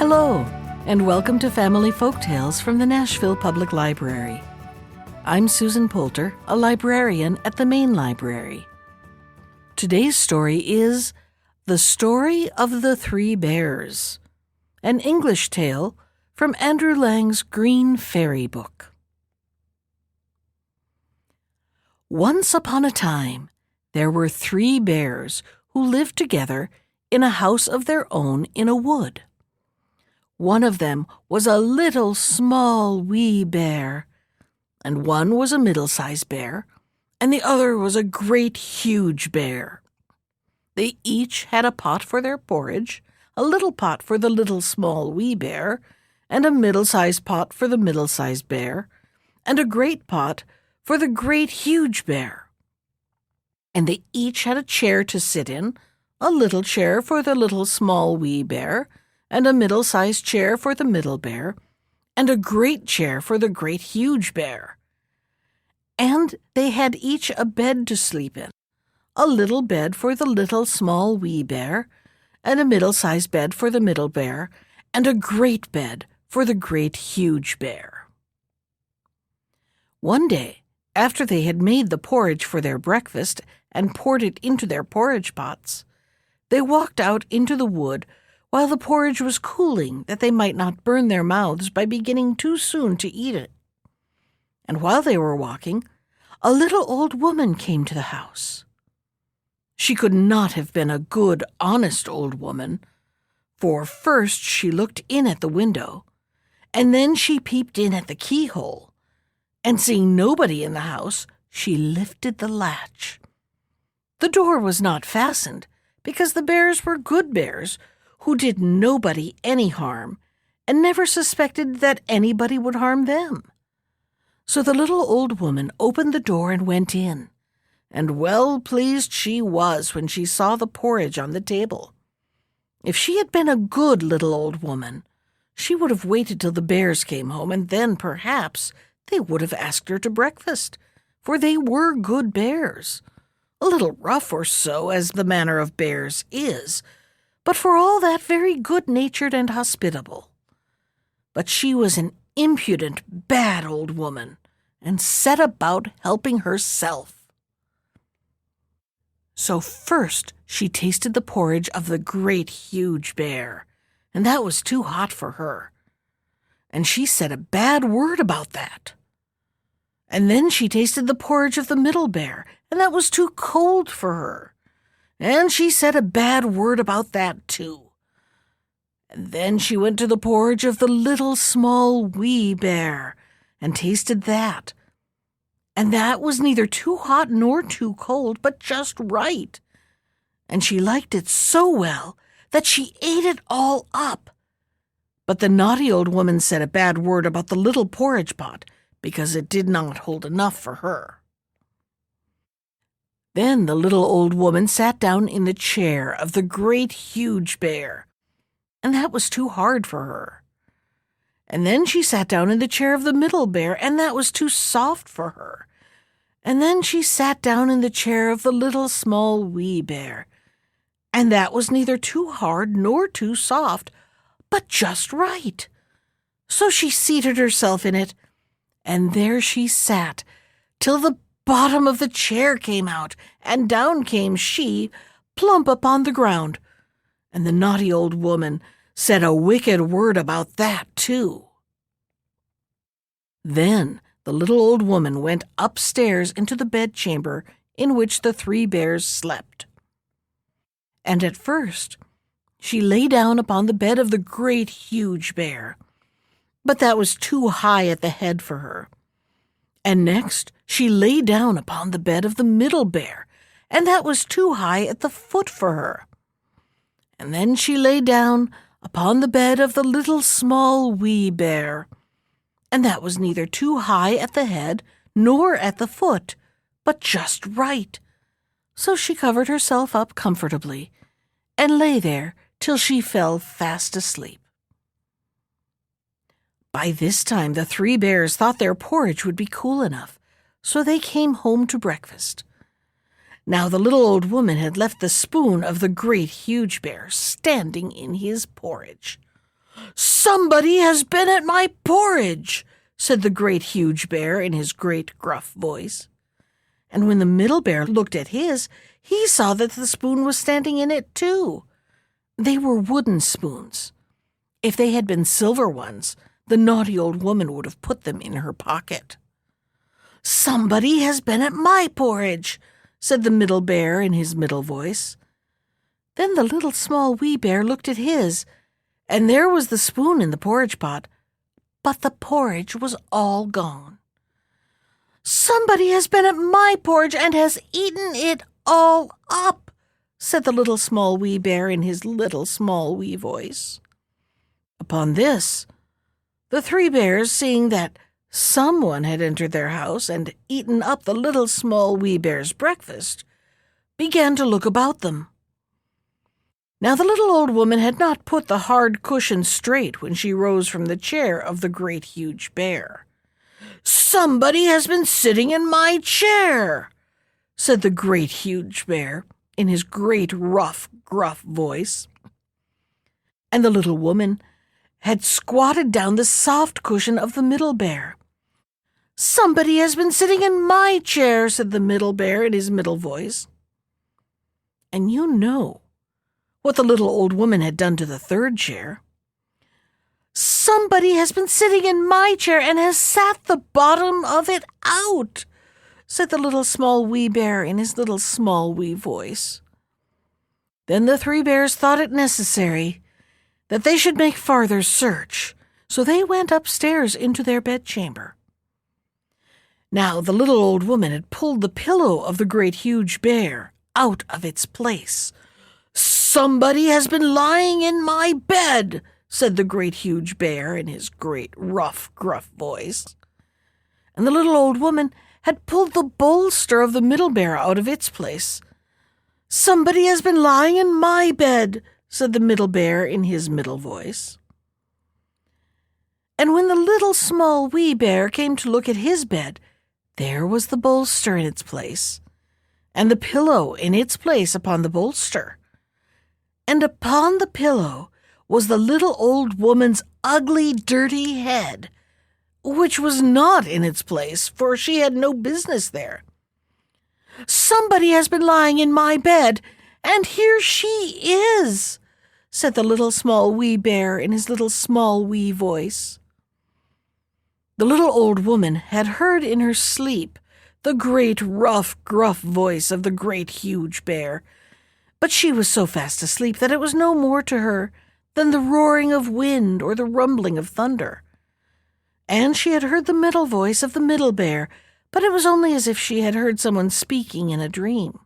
Hello, and welcome to Family Folktales from the Nashville Public Library. I'm Susan Poulter, a librarian at the main library. Today's story is The Story of the Three Bears, an English tale from Andrew Lang's Green Fairy Book. Once upon a time, there were three bears who lived together in a house of their own in a wood. One of them was a little small wee bear, and one was a middle-sized bear, and the other was a great huge bear. They each had a pot for their porridge, a little pot for the little small wee bear, and a middle-sized pot for the middle-sized bear, and a great pot for the great huge bear. And they each had a chair to sit in, a little chair for the little small wee bear, and a middle-sized chair for the middle bear, and a great chair for the great huge bear. And they had each a bed to sleep in, a little bed for the little small wee bear, and a middle-sized bed for the middle bear, and a great bed for the great huge bear. One day, after they had made the porridge for their breakfast and poured it into their porridge pots, they walked out into the wood while the porridge was cooling, that they might not burn their mouths by beginning too soon to eat it. And while they were walking, a little old woman came to the house. She could not have been a good, honest old woman, for first she looked in at the window, and then she peeped in at the keyhole, and seeing nobody in the house, she lifted the latch. The door was not fastened, because the bears were good bears, who did nobody any harm, and never suspected that anybody would harm them. So the little old woman opened the door and went in, and well pleased she was when she saw the porridge on the table. If she had been a good little old woman, she would have waited till the bears came home, and then perhaps they would have asked her to breakfast, for they were good bears, a little rough or so, as the manner of bears is, but for all that very good-natured and hospitable. But she was an impudent, bad old woman, and set about helping herself. So first she tasted the porridge of the great huge bear, and that was too hot for her, and she said a bad word about that. And then she tasted the porridge of the middle bear, and that was too cold for her, and she said a bad word about that too. And then she went to the porridge of the little small wee bear, and tasted that, and that was neither too hot nor too cold, but just right. And she liked it so well that she ate it all up. But the naughty old woman said a bad word about the little porridge pot, because it did not hold enough for her. Then the little old woman sat down in the chair of the great huge bear, and that was too hard for her. And then she sat down in the chair of the middle bear, and that was too soft for her. And then she sat down in the chair of the little small wee bear, and that was neither too hard nor too soft, but just right. So she seated herself in it, and there she sat till the bottom of the chair came out, and down came she, plump upon the ground. And the naughty old woman said a wicked word about that too. Then the little old woman went upstairs into the bedchamber in which the three bears slept. And at first she lay down upon the bed of the great huge bear, but that was too high at the head for her. And next she lay down upon the bed of the middle bear, and that was too high at the foot for her. And then she lay down upon the bed of the little small wee bear, and that was neither too high at the head nor at the foot, but just right. So she covered herself up comfortably, and lay there till she fell fast asleep. By this time the three bears thought their porridge would be cool enough, so they came home to breakfast. Now the little old woman had left the spoon of the great huge bear standing in his porridge. "Somebody has been at my porridge," said the great huge bear in his great gruff voice. And when the middle bear looked at his, he saw that the spoon was standing in it too. They were wooden spoons. If they had been silver ones, the naughty old woman would have put them in her pocket. "Somebody has been at my porridge," said the middle bear in his middle voice. Then the little small wee bear looked at his, and there was the spoon in the porridge pot, but the porridge was all gone. "Somebody has been at my porridge and has eaten it all up," said the little small wee bear in his little small wee voice. Upon this, the three bears, seeing that someone had entered their house and eaten up the little small wee bear's breakfast, began to look about them. Now the little old woman had not put the hard cushion straight when she rose from the chair of the great huge bear. "Somebody has been sitting in my chair," said the great huge bear in his great rough, gruff voice. And the little woman had squatted down the soft cushion of the middle bear. "Somebody has been sitting in my chair," said the middle bear in his middle voice. And you know what the little old woman had done to the third chair. "Somebody has been sitting in my chair and has sat the bottom of it out," said the little small wee bear in his little small wee voice. Then the three bears thought it necessary that they should make farther search, so they went upstairs into their bedchamber. Now the little old woman had pulled the pillow of the great huge bear out of its place. "Somebody has been lying in my bed," said the great huge bear in his great rough, gruff voice. And the little old woman had pulled the bolster of the middle bear out of its place. "Somebody has been lying in my bed," said the middle bear in his middle voice. And when the little small wee bear came to look at his bed, there was the bolster in its place, and the pillow in its place upon the bolster. And upon the pillow was the little old woman's ugly, dirty head, which was not in its place, for she had no business there. "Somebody has been lying in my bed, and here she is," said the little small wee bear in his little small wee voice. The little old woman had heard in her sleep the great rough, gruff voice of the great huge bear, but she was so fast asleep that it was no more to her than the roaring of wind or the rumbling of thunder. And she had heard the middle voice of the middle bear, but it was only as if she had heard someone speaking in a dream.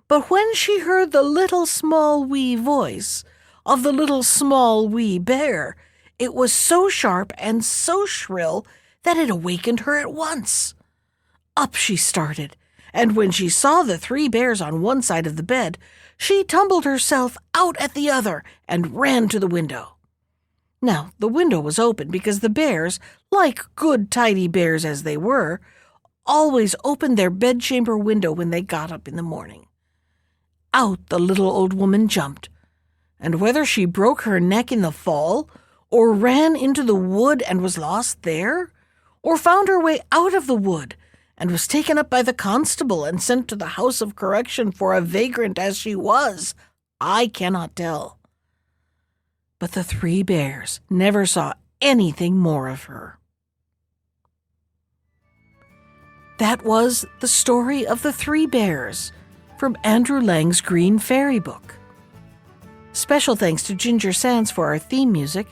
But when she heard the little small wee voice of the little small wee bear, it was so sharp and so shrill that it awakened her at once. Up she started, and when she saw the three bears on one side of the bed, she tumbled herself out at the other and ran to the window. Now, the window was open because the bears, like good tidy bears as they were, always opened their bedchamber window when they got up in the morning. Out the little old woman jumped, and whether she broke her neck in the fall, or ran into the wood and was lost there, or found her way out of the wood and was taken up by the constable and sent to the house of correction for a vagrant as she was, I cannot tell. But the three bears never saw anything more of her. That was the story of the three bears from Andrew Lang's Green Fairy Book. Special thanks to Ginger Sands for our theme music.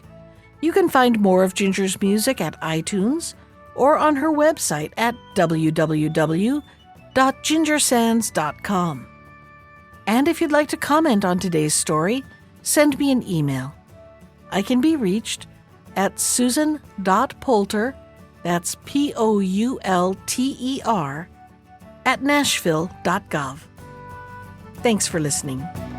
You can find more of Ginger's music at iTunes or on her website at www.gingersands.com. And if you'd like to comment on today's story, send me an email. I can be reached at susan.poulter, that's Poulter, @nashville.gov. Thanks for listening.